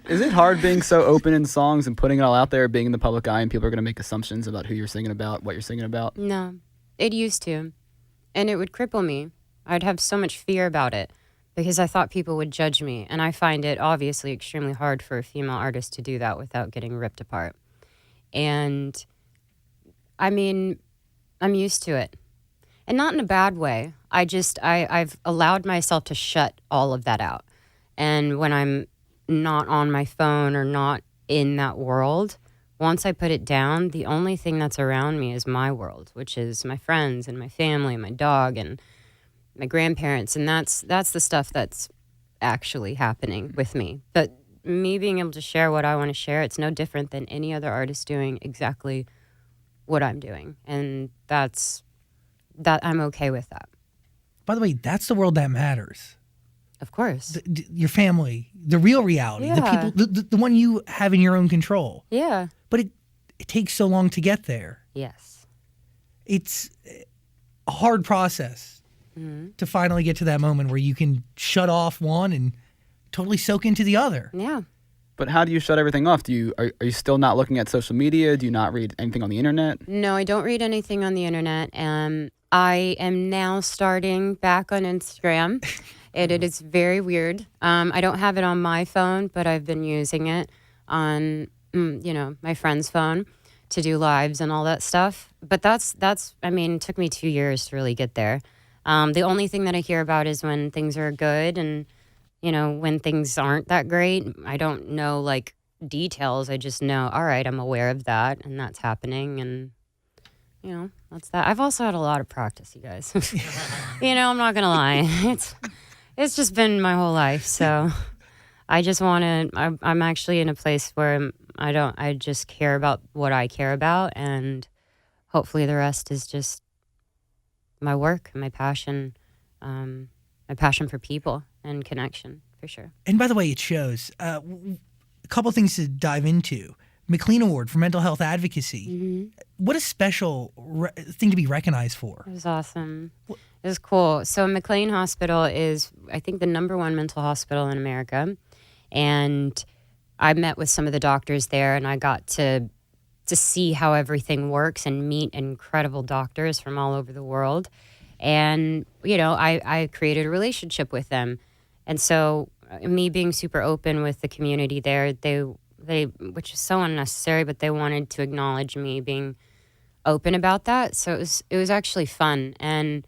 Is it hard being so open in songs and putting it all out there, being in the public eye, and people are going to make assumptions about who you're singing about, what you're singing about? No, it used to. And it would cripple me. I'd have so much fear about it because I thought people would judge me. And I find it obviously extremely hard for a female artist to do that without getting ripped apart. And I mean, I'm used to it. And not in a bad way. I've allowed myself to shut all of that out. And when I'm not on my phone or not in that world, once I put it down, the only thing that's around me is my world, which is my friends and my family, my dog and my grandparents. And that's the stuff that's actually happening with me. But me being able to share what I want to share, it's no different than any other artist doing exactly what I'm doing. And that I'm okay with that. By the way, that's the world that matters. Of course. Your family, the real reality, the people, the one you have in your own control. Yeah. But it takes so long to get there. Yes. It's a hard process to finally get to that moment where you can shut off one and totally soak into the other. Yeah. But how do you shut everything off? Are you still not looking at social media? Do you not read anything on the internet? No, I don't read anything on the internet. I am now starting back on Instagram. It is very weird. I don't have it on my phone, but I've been using it on, my friend's phone to do lives and all that stuff. But it took me 2 years to really get there. The only thing that I hear about is when things are good and, when things aren't that great. I don't know, details. I just know, all right, I'm aware of that and that's happening. And, that's that. I've also had a lot of practice, you guys. I'm not going to lie. It's just been my whole life. So I just want to, I'm actually in a place where I just care about what I care about. And hopefully the rest is just my work, my passion for people and connection, for sure. And by the way, it shows. A couple things to dive into. McLean Award for Mental Health Advocacy. Mm-hmm. What a special thing to be recognized for. It was awesome. It was cool. So McLean Hospital is, I think, the #1 mental hospital in America. And I met with some of the doctors there, and I got to see how everything works and meet incredible doctors from all over the world. And, I created a relationship with them. And so me being super open with the community there, they which is so unnecessary, but they wanted to acknowledge me being open about that. So it was actually fun. And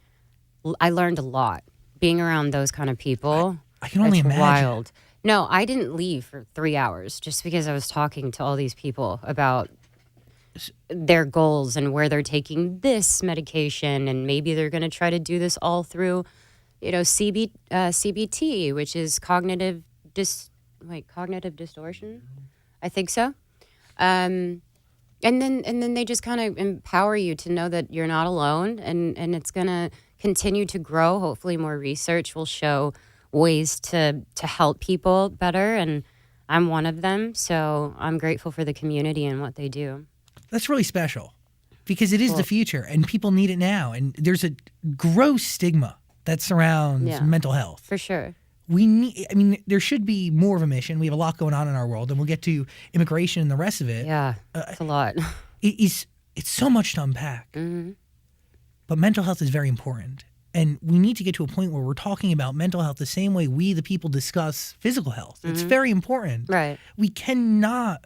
I learned a lot being around those kind of people. I can only imagine. Wild. No, I didn't leave for 3 hours just because I was talking to all these people about their goals and where they're taking this medication, and maybe they're going to try to do this all through, CBT, which is cognitive distortion. I think so. And then they just kind of empower you to know that you're not alone, and it's going to continue to grow. Hopefully more research will show ways to help people better, and I'm one of them. So I'm grateful for the community and what they do. That's really special because it is the future and people need it now. And there's a gross stigma that surrounds mental health. For sure. There should be more of a mission. We have a lot going on in our world, and we'll get to immigration and the rest of it. Yeah, it's a lot. It's so much to unpack. Mm-hmm. But mental health is very important. And we need to get to a point where we're talking about mental health the same way we, the people, discuss physical health. Mm-hmm. It's very important. Right. We cannot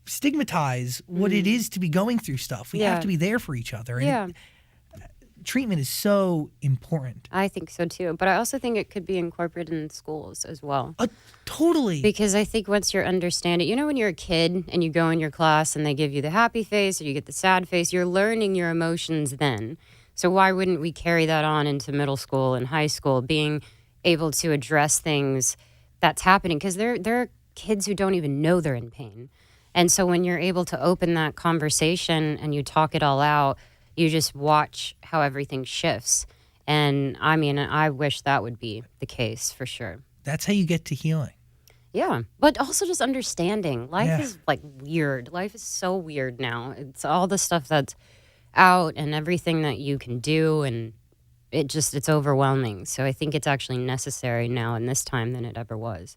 stigmatize what it is to be going through stuff. We have to be there for each other. And treatment is so important. I think so too. But I also think it could be incorporated in schools as well. Totally. Because I think once you're understanding, when you're a kid and you go in your class and they give you the happy face or you get the sad face, you're learning your emotions then. So why wouldn't we carry that on into middle school and high school, being able to address things that's happening? Because there are kids who don't even know they're in pain. And so when you're able to open that conversation and you talk it all out, you just watch how everything shifts. And I wish that would be the case for sure. That's how you get to healing. Yeah. But also just understanding. Life is weird. Life is so weird now. It's all the stuff that's out and everything that you can do, and it's overwhelming. So I think it's actually necessary now in this time than it ever was.